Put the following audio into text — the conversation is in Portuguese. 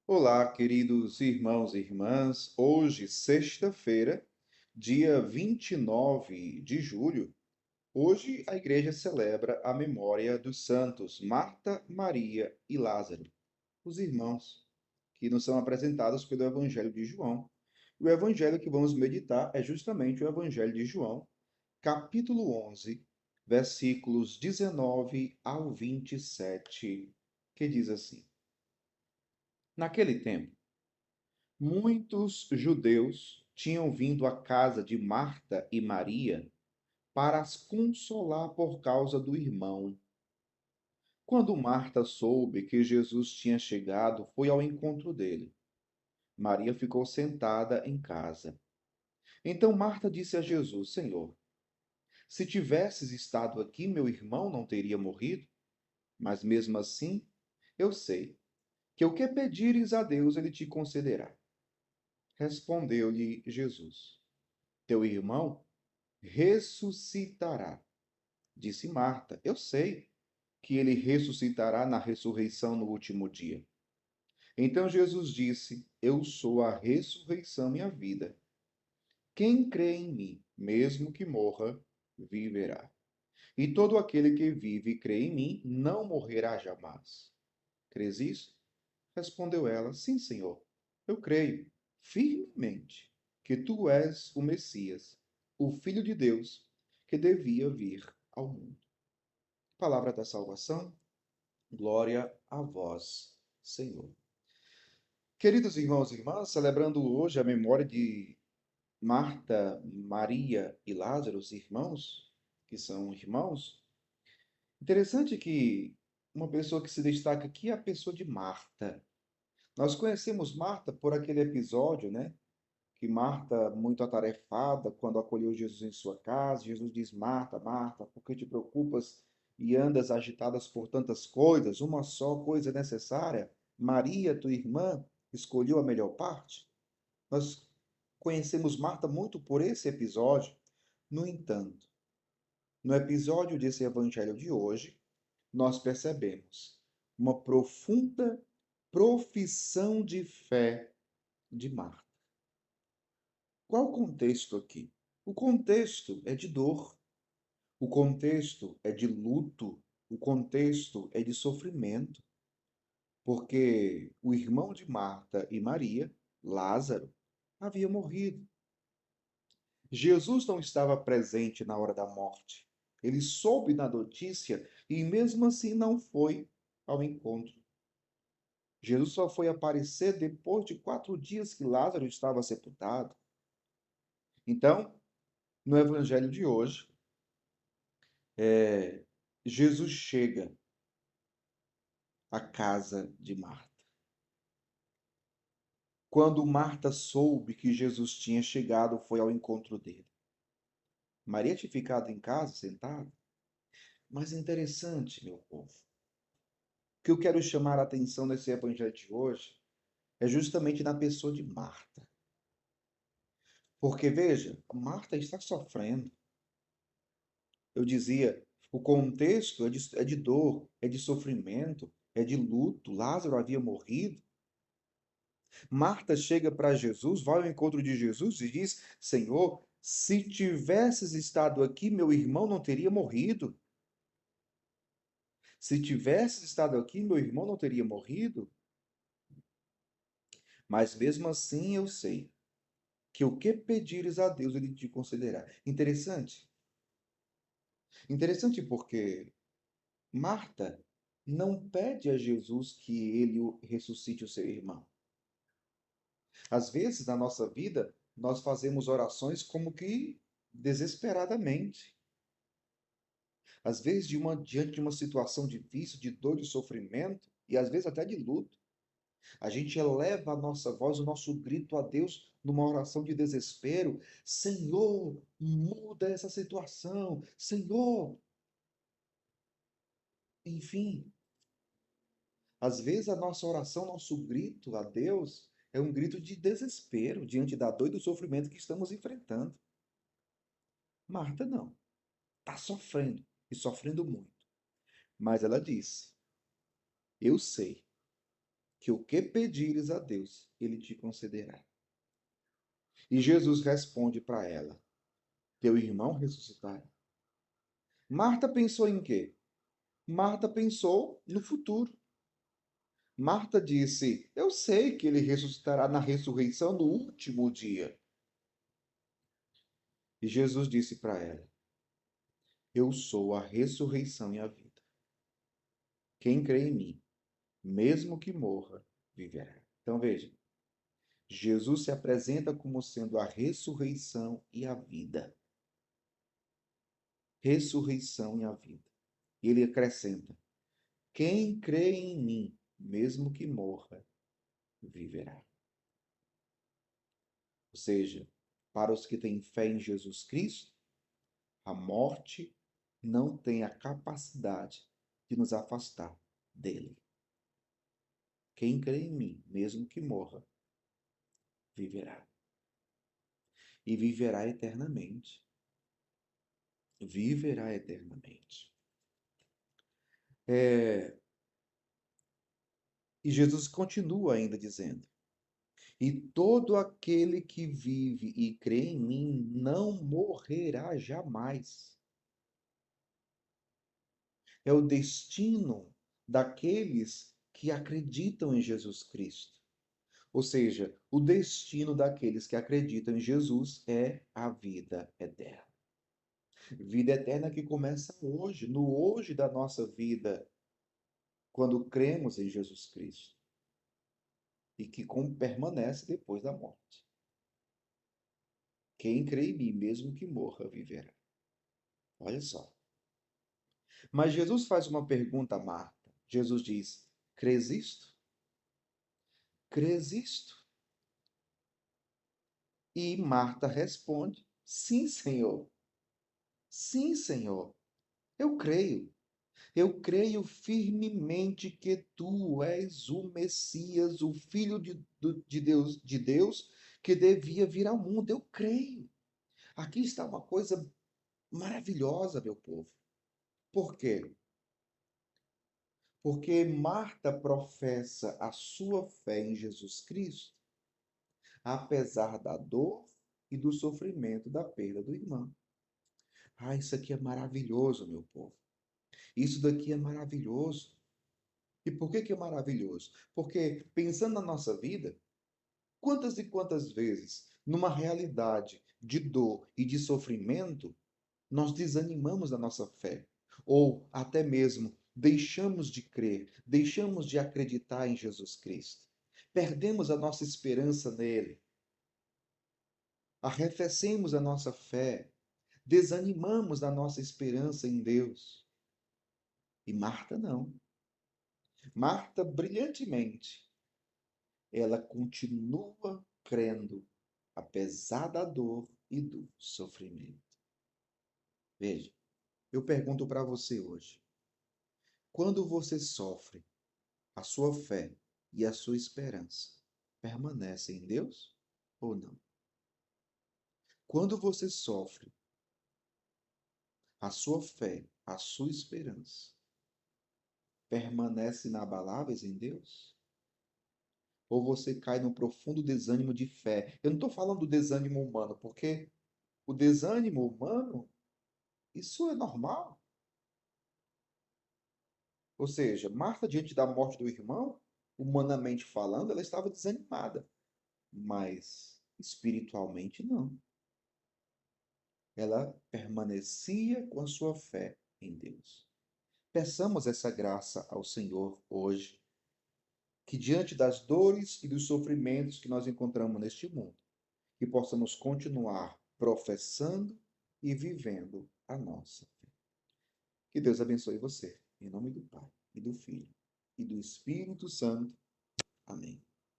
Olá, queridos irmãos e irmãs. Hoje, sexta-feira, dia 29 de julho, hoje a igreja celebra a memória dos santos Marta, Maria e Lázaro, os irmãos que nos são apresentados pelo Evangelho de João. O evangelho que vamos meditar é justamente o Evangelho de João, capítulo 11, versículos 19 ao 27, que diz assim: Naquele tempo, muitos judeus tinham vindo à casa de Marta e Maria para as consolar por causa do irmão. Quando Marta soube que Jesus tinha chegado, foi ao encontro dele. Maria ficou sentada em casa. Então Marta disse a Jesus: Senhor, se tivesses estado aqui, meu irmão não teria morrido? Mas mesmo assim, eu sei que o que pedires a Deus, ele te concederá. Respondeu-lhe Jesus: Teu irmão ressuscitará. Disse Marta: Eu sei que ele ressuscitará na ressurreição no último dia. Então Jesus disse: Eu sou a ressurreição e a vida. Quem crê em mim, mesmo que morra, viverá. E todo aquele que vive e crê em mim não morrerá jamais. Crês isso? Respondeu ela: Sim, Senhor. Eu creio firmemente que tu és o Messias, o Filho de Deus, que devia vir ao mundo. Palavra da salvação, glória a vós, Senhor. Queridos irmãos e irmãs, celebrando hoje a memória de Marta, Maria e Lázaro, os irmãos, que são irmãos, interessante que uma pessoa que se destaca aqui é a pessoa de Marta. Nós conhecemos Marta por aquele episódio, né? Que Marta, muito atarefada, quando acolheu Jesus em sua casa, Jesus diz: Marta, Marta, por que te preocupas e andas agitadas por tantas coisas? Uma só coisa é necessária. Maria, tua irmã, escolheu a melhor parte. Nós conhecemos Marta muito por esse episódio. No entanto, no episódio desse evangelho de hoje, nós percebemos uma profunda profissão de fé de Marta. Qual o contexto aqui? O contexto é de dor, o contexto é de luto, o contexto é de sofrimento, porque o irmão de Marta e Maria, Lázaro, havia morrido. Jesus não estava presente na hora da morte. Ele soube da notícia e mesmo assim não foi ao encontro. Jesus só foi aparecer depois de 4 dias que Lázaro estava sepultado. Então, no evangelho de hoje, é, Jesus chega à casa de Marta. Quando Marta soube que Jesus tinha chegado, foi ao encontro dele. Maria tinha ficado em casa, sentada. Mas é interessante, meu povo, que eu quero chamar a atenção nesse evangelho de hoje é justamente na pessoa de Marta. Porque, veja, Marta está sofrendo. Eu dizia, o contexto é de dor, é de sofrimento, é de luto. Lázaro havia morrido. Marta chega para Jesus, vai ao encontro de Jesus e diz: Senhor, se tivesses estado aqui, meu irmão não teria morrido. Se tivesses estado aqui, meu irmão não teria morrido. Mas mesmo assim eu sei que o que pedires a Deus, ele te concederá. Interessante. Interessante porque Marta não pede a Jesus que ele ressuscite o seu irmão. Às vezes, na nossa vida, nós fazemos orações como que desesperadamente. Às vezes, diante de uma situação difícil, de dor e sofrimento, e às vezes até de luto, a gente eleva a nossa voz, o nosso grito a Deus numa oração de desespero: Senhor, muda essa situação. Senhor, enfim. Às vezes a nossa oração, nosso grito a Deus é um grito de desespero diante da dor e do sofrimento que estamos enfrentando. Marta não. Está sofrendo e sofrendo muito. Mas ela disse: Eu sei que o que pedires a Deus, ele te concederá. E Jesus responde para ela: teu irmão ressuscitará. Marta pensou em quê? Marta pensou no futuro. Marta disse: eu sei que ele ressuscitará na ressurreição do último dia. E Jesus disse para ela: eu sou a ressurreição e a vida. Quem crê em mim, mesmo que morra, viverá. Então veja, Jesus se apresenta como sendo a ressurreição e a vida. Ressurreição e a vida. E ele acrescenta: quem crê em mim, mesmo que morra, viverá. Ou seja, para os que têm fé em Jesus Cristo, a morte não tem a capacidade de nos afastar dele. Quem crê em mim, mesmo que morra, viverá. E viverá eternamente. Viverá eternamente. E Jesus continua ainda dizendo: e todo aquele que vive e crê em mim não morrerá jamais. É o destino daqueles que acreditam em Jesus Cristo. Ou seja, o destino daqueles que acreditam em Jesus é a vida eterna. Vida eterna que começa hoje, no hoje da nossa vida, quando cremos em Jesus Cristo e que permanece depois da morte. Quem crê em mim, mesmo que morra, viverá. Olha só. Mas Jesus faz uma pergunta a Marta. Jesus diz: crês isto? Crês isto? E Marta responde: sim, Senhor. Sim, Senhor. Eu creio. Eu creio firmemente que tu és o Messias, o Filho de Deus, que devia vir ao mundo. Eu creio. Aqui está uma coisa maravilhosa, meu povo. Por quê? Porque Marta professa a sua fé em Jesus Cristo, apesar da dor e do sofrimento da perda do irmão. Ah, isso aqui é maravilhoso, meu povo. Isso daqui é maravilhoso. E por que é maravilhoso? Porque, pensando na nossa vida, quantas e quantas vezes, numa realidade de dor e de sofrimento, nós desanimamos da nossa fé, ou até mesmo deixamos de crer, deixamos de acreditar em Jesus Cristo. Perdemos a nossa esperança nele, arrefecemos a nossa fé, desanimamos da nossa esperança em Deus. E Marta não. Marta, brilhantemente, ela continua crendo, apesar da dor e do sofrimento. Veja, eu pergunto para você hoje: quando você sofre, a sua fé e a sua esperança permanecem em Deus ou não? Quando você sofre, a sua fé, a sua esperança permanecem inabaláveis em Deus? Ou você cai num profundo desânimo de fé? Eu não estou falando do desânimo humano, porque o desânimo humano, isso é normal. Ou seja, Marta, diante da morte do irmão, humanamente falando, ela estava desanimada, mas espiritualmente não. Ela permanecia com a sua fé em Deus. Peçamos essa graça ao Senhor hoje, que diante das dores e dos sofrimentos que nós encontramos neste mundo, que possamos continuar professando e vivendo a nossa fé. Que Deus abençoe você, em nome do Pai, e do Filho, e do Espírito Santo. Amém.